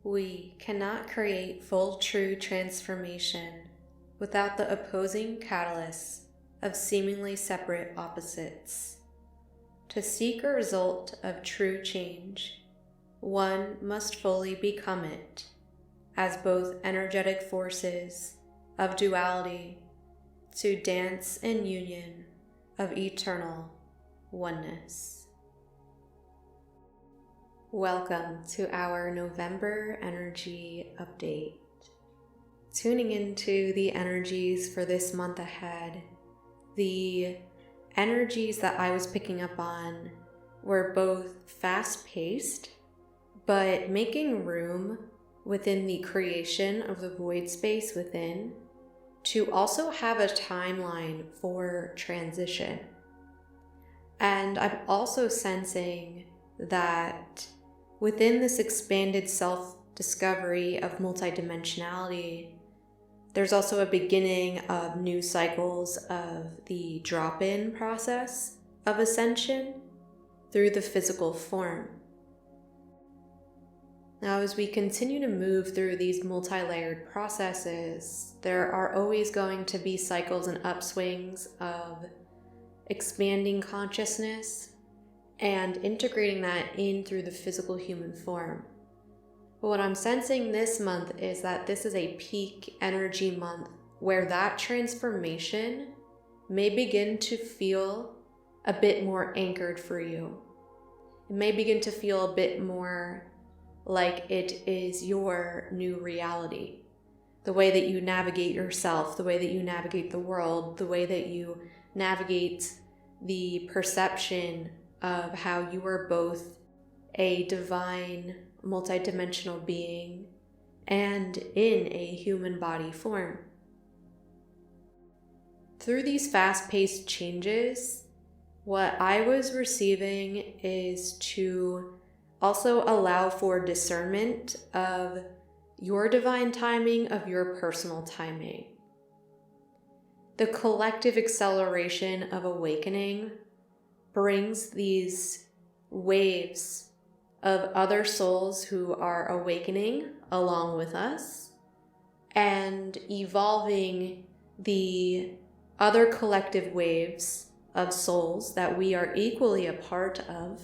We cannot create full true transformation without the opposing catalysts of seemingly separate opposites. To seek a result of true change, one must fully become it, as both energetic forces of duality to dance in union of eternal oneness. Welcome to our November energy update. Tuning into the energies for this month ahead, the energies that I was picking up on were both fast-paced, but making room within the creation of the void space within to also have a timeline for transition. And I'm also sensing that within this expanded self-discovery of multidimensionality, there's also a beginning of new cycles of the drop-in process of ascension through the physical form. Now, as we continue to move through these multi-layered processes, there are always going to be cycles and upswings of expanding consciousness and integrating that in through the physical human form. But what I'm sensing this month is that this is a peak energy month where that transformation may begin to feel a bit more anchored for you. It may begin to feel a bit more like it is your new reality. The way that you navigate yourself, the way that you navigate the world, the way that you navigate the perception of how you are both a divine, multidimensional being and in a human body form. Through these fast-paced changes, what I was receiving is to also allow for discernment of your divine timing, of your personal timing. The collective acceleration of awakening brings these waves of other souls who are awakening along with us and evolving the other collective waves of souls that we are equally a part of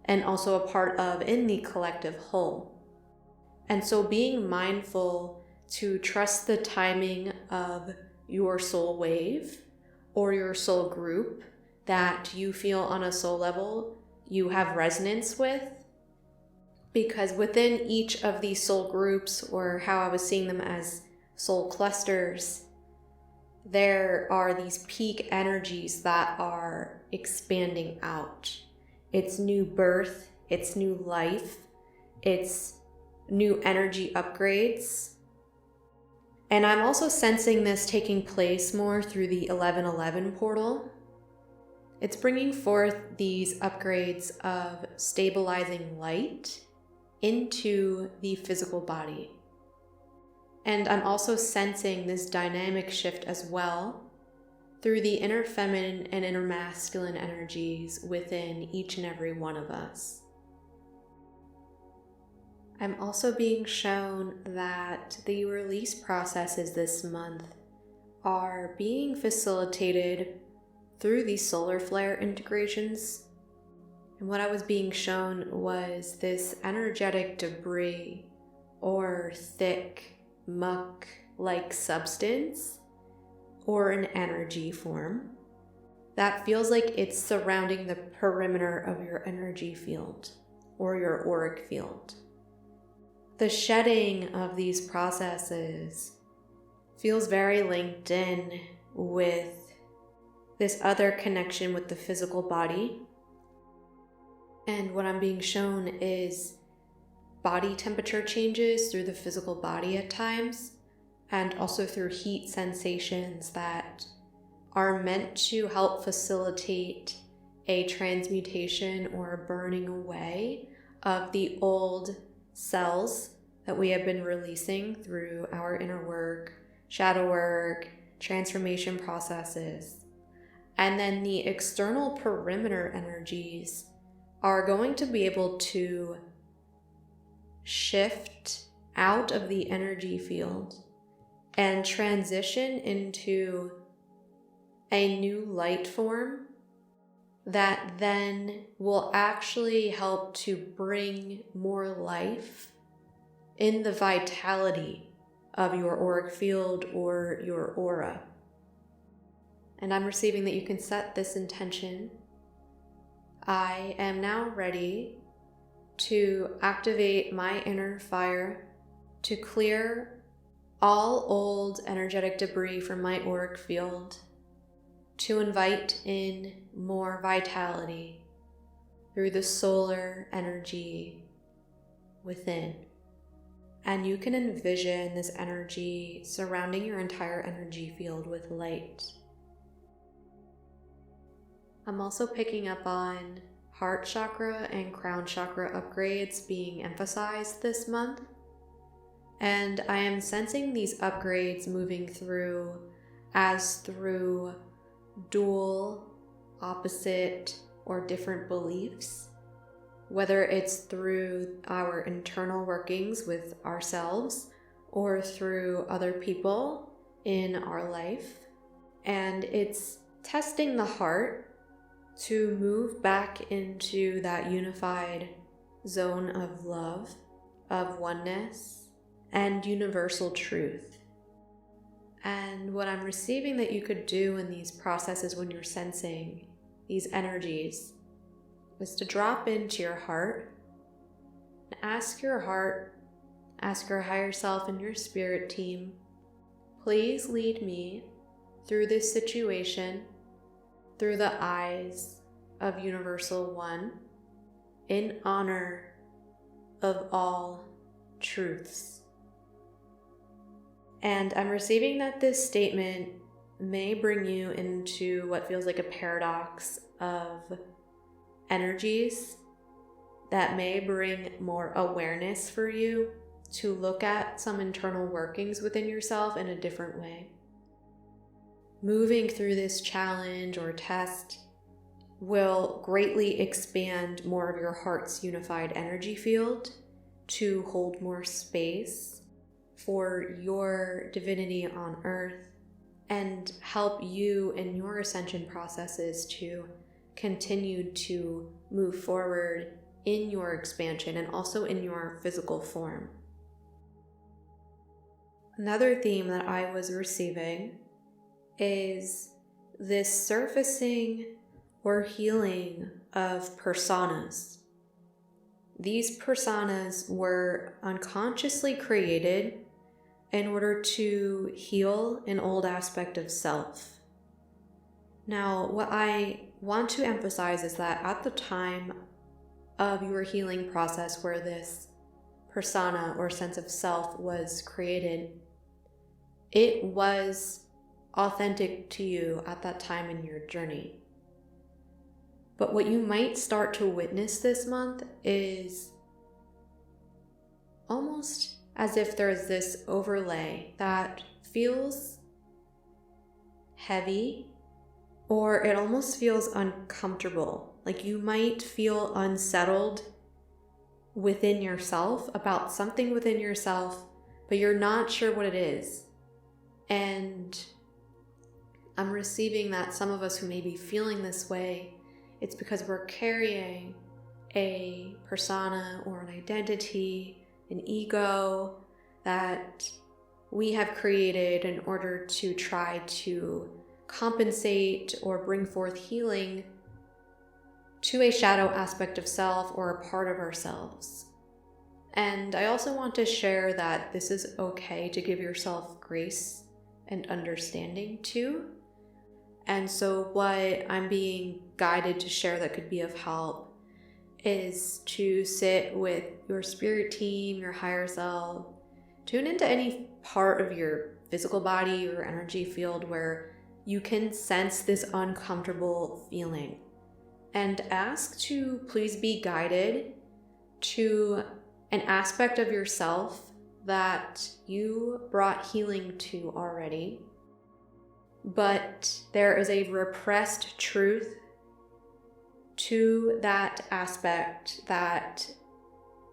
and also a part of in the collective whole. And so being mindful to trust the timing of your soul wave or your soul group that you feel on a soul level you have resonance with, because within each of these soul groups, or how I was seeing them as soul clusters, there are these peak energies that are expanding out. It's new birth, it's new life, it's new energy upgrades. And I'm also sensing this taking place more through the 1111 portal. It's bringing forth these upgrades of stabilizing light into the physical body. And I'm also sensing this dynamic shift as well through the inner feminine and inner masculine energies within each and every one of us. I'm also being shown that the release processes this month are being facilitated through these solar flare integrations. And what I was being shown was this energetic debris or thick muck-like substance or an energy form that feels like it's surrounding the perimeter of your energy field or your auric field. The shedding of these processes feels very linked in with this other connection with the physical body. And what I'm being shown is body temperature changes through the physical body at times, and also through heat sensations that are meant to help facilitate a transmutation or a burning away of the old cells that we have been releasing through our inner work, shadow work, transformation processes. And then the external perimeter energies are going to be able to shift out of the energy field and transition into a new light form that then will actually help to bring more life in the vitality of your auric field or your aura. And I'm receiving that you can set this intention. I am now ready to activate my inner fire to clear all old energetic debris from my auric field, to invite in more vitality through the solar energy within. And you can envision this energy surrounding your entire energy field with light. I'm also picking up on heart chakra and crown chakra upgrades being emphasized this month. And I am sensing these upgrades moving through as through dual, opposite, or different beliefs, whether it's through our internal workings with ourselves or through other people in our life. And it's testing the heart to move back into that unified zone of love, of oneness, and universal truth. And what I'm receiving that you could do in these processes when you're sensing these energies is to drop into your heart and ask your heart, ask your higher self and your spirit team, please lead me through this situation through the eyes of Universal One in honor of all truths. And I'm receiving that this statement may bring you into what feels like a paradox of energies that may bring more awareness for you to look at some internal workings within yourself in a different way. Moving through this challenge or test will greatly expand more of your heart's unified energy field to hold more space for your divinity on earth and help you in your ascension processes to continue to move forward in your expansion and also in your physical form. Another theme that I was receiving is this surfacing or healing of personas. These personas were unconsciously created in order to heal an old aspect of self. Now, what I want to emphasize is that at the time of your healing process where this persona or sense of self was created, it was authentic to you at that time in your journey. But what you might start to witness this month is almost as if there's this overlay that feels heavy, or it almost feels uncomfortable. Like you might feel unsettled within yourself about something within yourself, but you're not sure what it is. And I'm receiving that some of us who may be feeling this way, it's because we're carrying a persona or an identity, an ego that we have created in order to try to compensate or bring forth healing to a shadow aspect of self or a part of ourselves. And I also want to share that this is okay to give yourself grace and understanding too. And so what I'm being guided to share that could be of help is to sit with your spirit team, your higher self, tune into any part of your physical body or energy field where you can sense this uncomfortable feeling, and ask to please be guided to an aspect of yourself that you brought healing to already, but there is a repressed truth to that aspect that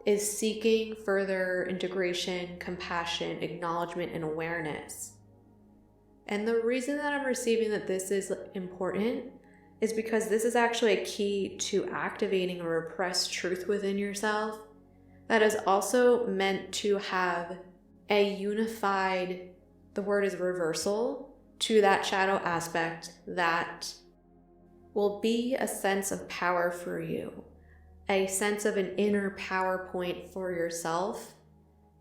is seeking further integration, compassion, acknowledgement, and awareness. And the reason that I'm receiving that this is important is because this is actually a key to activating a repressed truth within yourself that is also meant to have a unified, the word is reversal, to that shadow aspect that will be a sense of power for you, a sense of an inner power point for yourself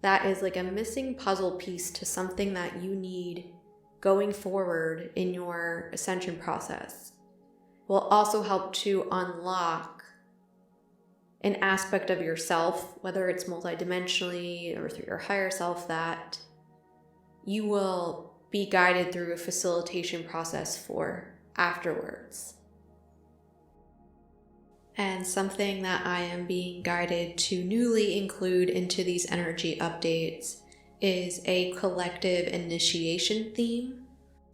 that is like a missing puzzle piece to something that you need going forward in your ascension process. Will also help to unlock an aspect of yourself, whether it's multidimensionally or through your higher self, that you will be guided through a facilitation process for afterwards. And something that I am being guided to newly include into these energy updates is a collective initiation theme,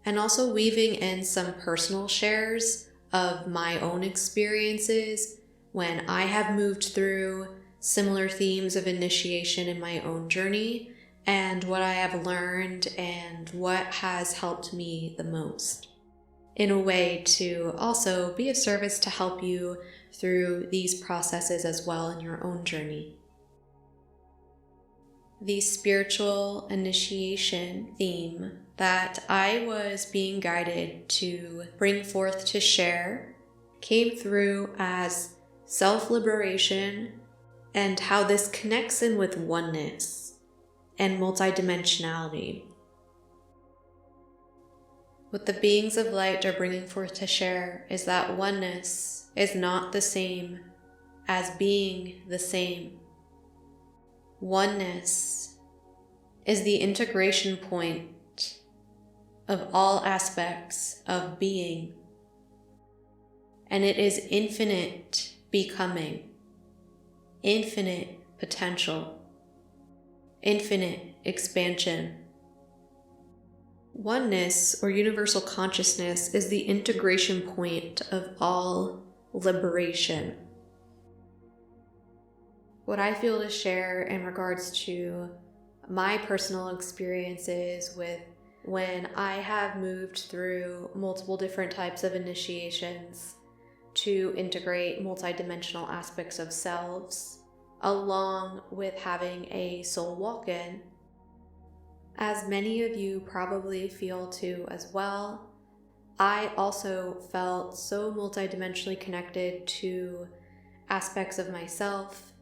and also weaving in some personal shares of my own experiences when I have moved through similar themes of initiation in my own journey, and what I have learned and what has helped me the most, in a way to also be of service to help you through these processes as well in your own journey. The spiritual initiation theme that I was being guided to bring forth to share came through as self-liberation and how this connects in with oneness and multidimensionality. What the beings of light are bringing forth to share is that oneness is not the same as being the same. Oneness is the integration point of all aspects of being, and it is infinite becoming, infinite potential, infinite expansion. Oneness, or universal consciousness, is the integration point of all liberation. What I feel to share in regards to my personal experiences with when I have moved through multiple different types of initiations to integrate multidimensional aspects of selves, along with having a soul walk-in, as many of you probably feel too as well, I also felt so multidimensionally connected to aspects of myself,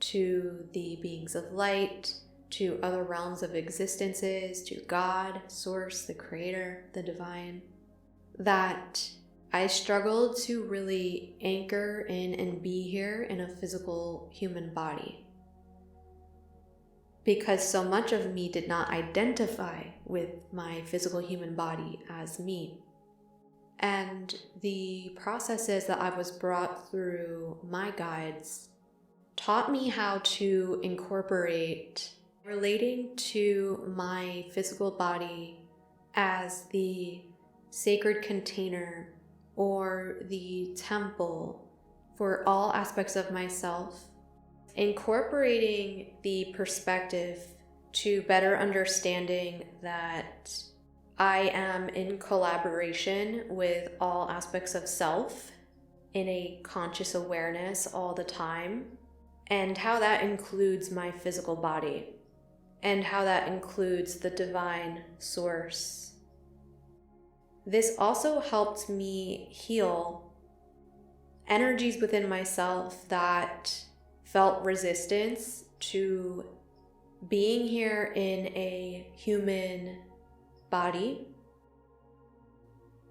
to the beings of light, to other realms of existences, to God, Source, the Creator, the Divine, that I struggled to really anchor in and be here in a physical human body. Because so much of me did not identify with my physical human body as me. And the processes that I was brought through my guides taught me how to incorporate relating to my physical body as the sacred container or the temple for all aspects of myself, incorporating the perspective to better understanding that I am in collaboration with all aspects of self in a conscious awareness all the time, and how that includes my physical body, and how that includes the divine source. This also helped me heal energies within myself that felt resistance to being here in a human body.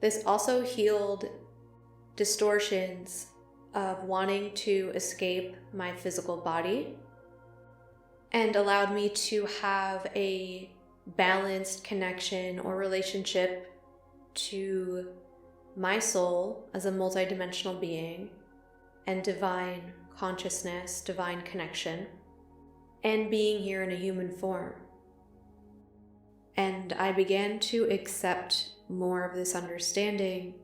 This also healed distortions of wanting to escape my physical body and allowed me to have a balanced connection or relationship to my soul as a multidimensional being and divine consciousness, divine connection, and being here in a human form. And I began to accept more of this understanding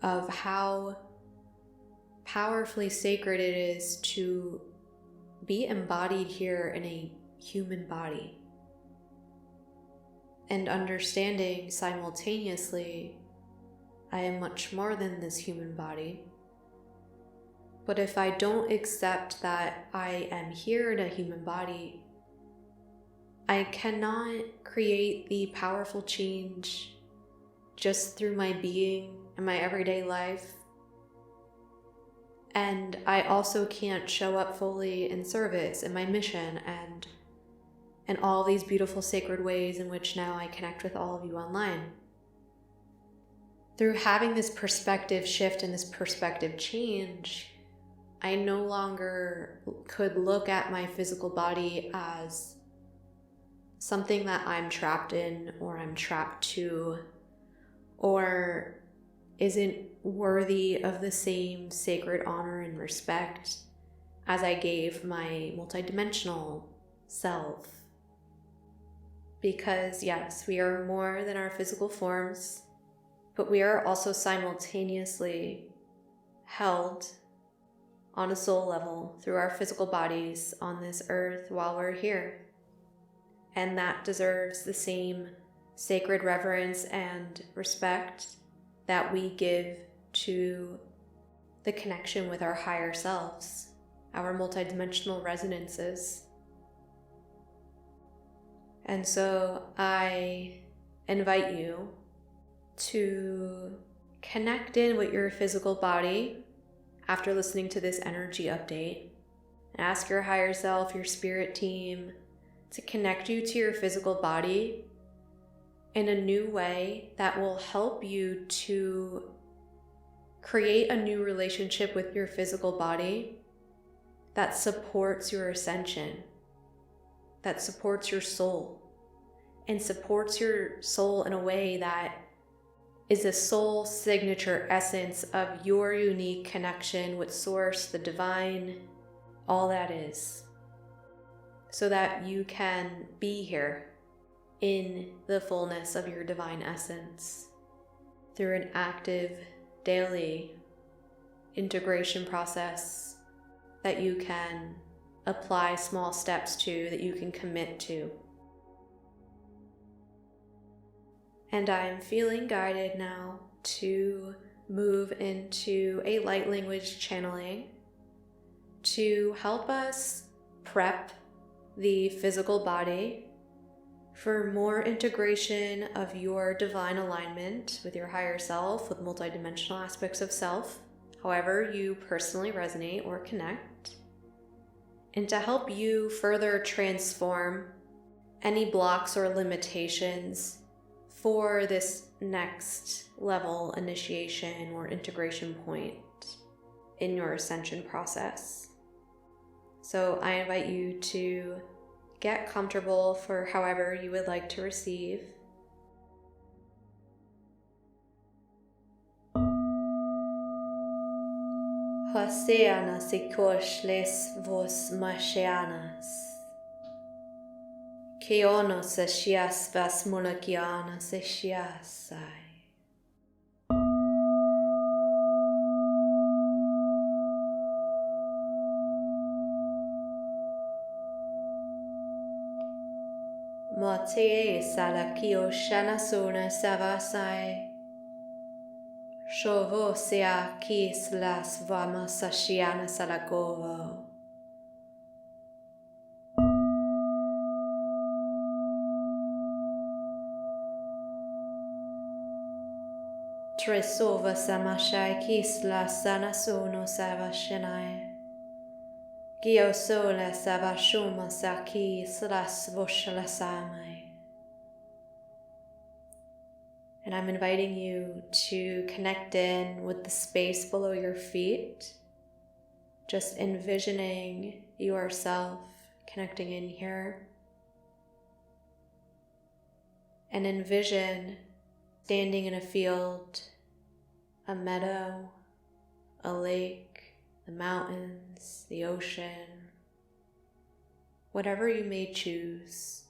of how powerfully sacred it is to be embodied here in a human body. And understanding simultaneously, I am much more than this human body. But if I don't accept that I am here in a human body, I cannot create the powerful change just through my being and my everyday life. And I also can't show up fully in service in my mission and all these beautiful sacred ways in which now I connect with all of you online. Through having this perspective shift and this perspective change, I no longer could look at my physical body as something that I'm trapped in or I'm trapped to or isn't worthy of the same sacred honor and respect as I gave my multidimensional self. Because yes, we are more than our physical forms, but we are also simultaneously held on a soul level through our physical bodies on this earth while we're here. And that deserves the same sacred reverence and respect that we give to the connection with our higher selves, our multidimensional resonances. And so I invite you to connect in with your physical body after listening to this energy update. Ask your higher self, your spirit team, to connect you to your physical body in a new way that will help you to create a new relationship with your physical body that supports your ascension, that supports your soul, and supports your soul in a way that is a soul signature essence of your unique connection with Source, the divine, all that is, so that you can be here in the fullness of your divine essence through an active daily integration process that you can apply small steps to, that you can commit to. And I am feeling guided now to move into a light language channeling to help us prep the physical body for more integration of your divine alignment with your higher self, with multidimensional aspects of self, however you personally resonate or connect, and to help you further transform any blocks or limitations for this next level initiation or integration point in your ascension process. So I invite you to get comfortable for however you would like to receive. Hoseanas ikoshles vos mashianas. Keonos eshias vas monakianas eshiasai. Mote salakio shanasuna savasai. Shovo sea kis las vamos ashiana salagovo. Tresova samashai kis las sanasono savashanai. Gio sole savashuma saki slas voshalasamai. And I'm inviting you to connect in with the space below your feet, just envisioning yourself connecting in here. And envision standing in a field, a meadow, a lake, the mountains, the ocean, whatever you may choose.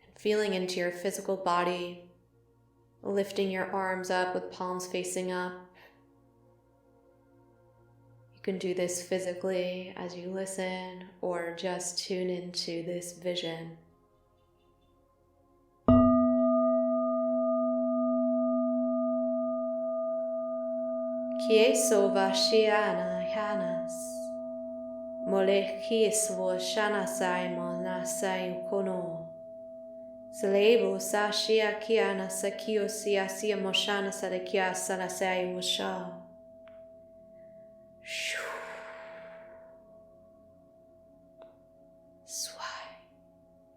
And feeling into your physical body, lifting your arms up with palms facing up, You can do this physically as you listen, or just tune into this vision. Kieso vashiana hanas, molekisvo shanasai monasai kono, Salebo sashia kiana sakio siasia moshana sadakia salasai washa. Swai.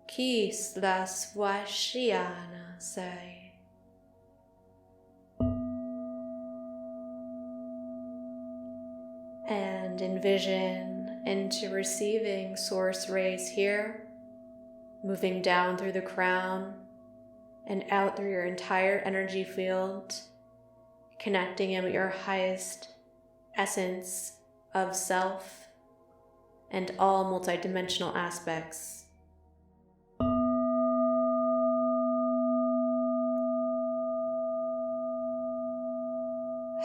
Kis la swashiana say. And envision into receiving source rays here, moving down through the crown and out through your entire energy field, connecting in with your highest essence of self and all multidimensional aspects.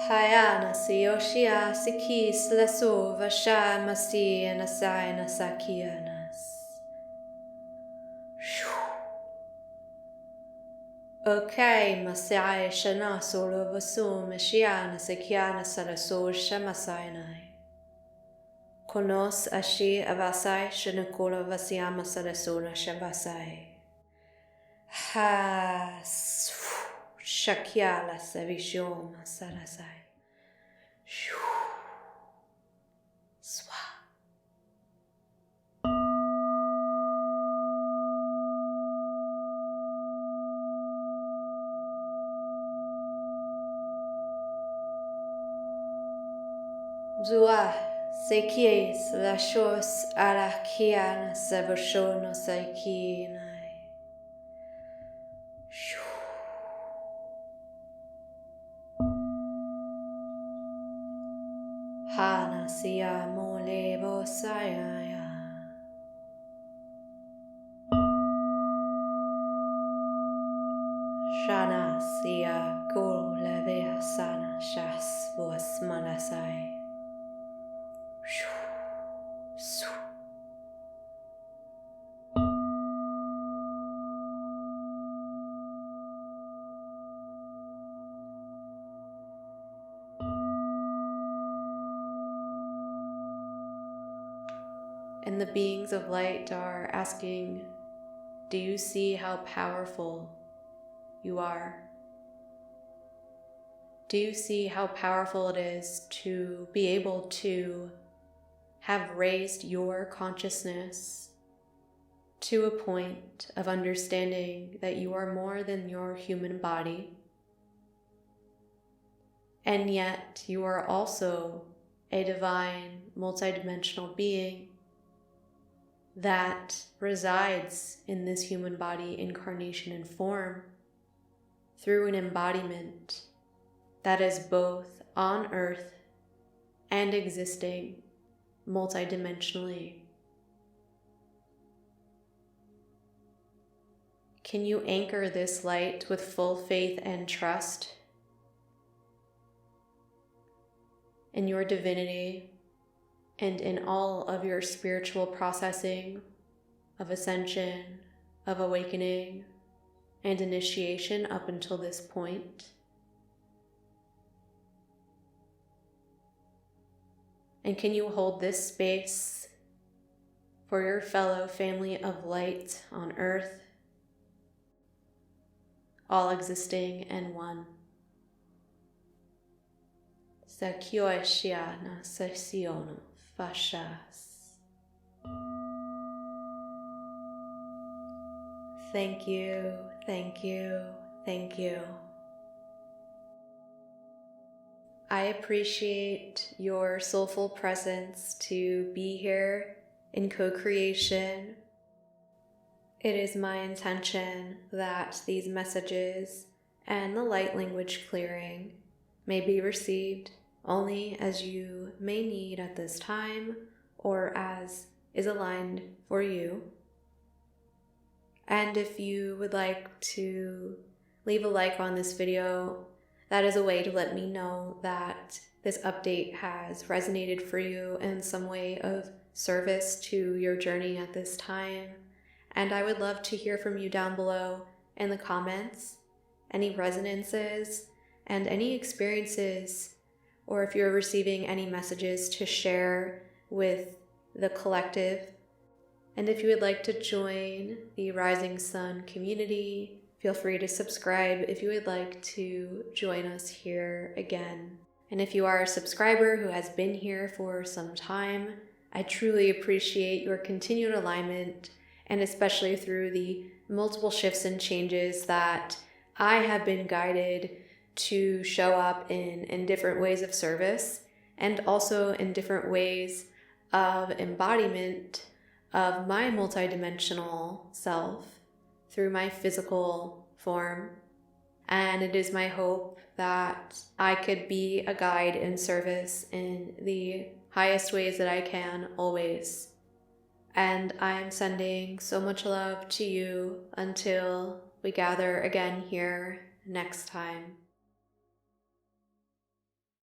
Hayana Siyoshia Sikis Leso Vasha Masi and Asai Nasakianas. Okay, Masai Shana Solo Vasu Mashiana Sakiana Saraso Shamasainai. Konos Ashi Avasai Shanakola Vasiama Sarasona Shavasai. Ha Shakyala Savishoma Sarasai. Swa. Zua Sekies Lashos Arakiana Savashono Saikinai. Hana siya molevo sayaya. Shana siya go levea sana shas vos malasai. And the beings of light are asking, do you see how powerful you are? Do you see how powerful it is to be able to have raised your consciousness to a point of understanding that you are more than your human body, and yet you are also a divine, multidimensional being that resides in this human body, incarnation and form, through an embodiment that is both on earth and existing multidimensionally. Can you anchor this light with full faith and trust in your divinity and in all of your spiritual processing of ascension, of awakening, and initiation up until this point? And can you hold this space for your fellow family of light on earth, all existing and one? Sakyoeshiana sesiono fashas. Thank you, thank you, thank you. I appreciate your soulful presence to be here in co-creation. It is my intention that these messages and the light language clearing may be received only as you may need at this time or as is aligned for you. And if you would like to leave a like on this video, that is a way to let me know that this update has resonated for you in some way of service to your journey at this time. And I would love to hear from you down below in the comments, any resonances and any experiences, or if you're receiving any messages to share with the collective. And if you would like to join the Rising Sun community, feel free to subscribe if you would like to join us here again. And if you are a subscriber who has been here for some time, I truly appreciate your continued alignment, and especially through the multiple shifts and changes that I have been guided to show up in different ways of service, and also in different ways of embodiment of my multidimensional self through my physical form. And it is my hope that I could be a guide in service in the highest ways that I can always. And I'm sending so much love to you until we gather again here next time.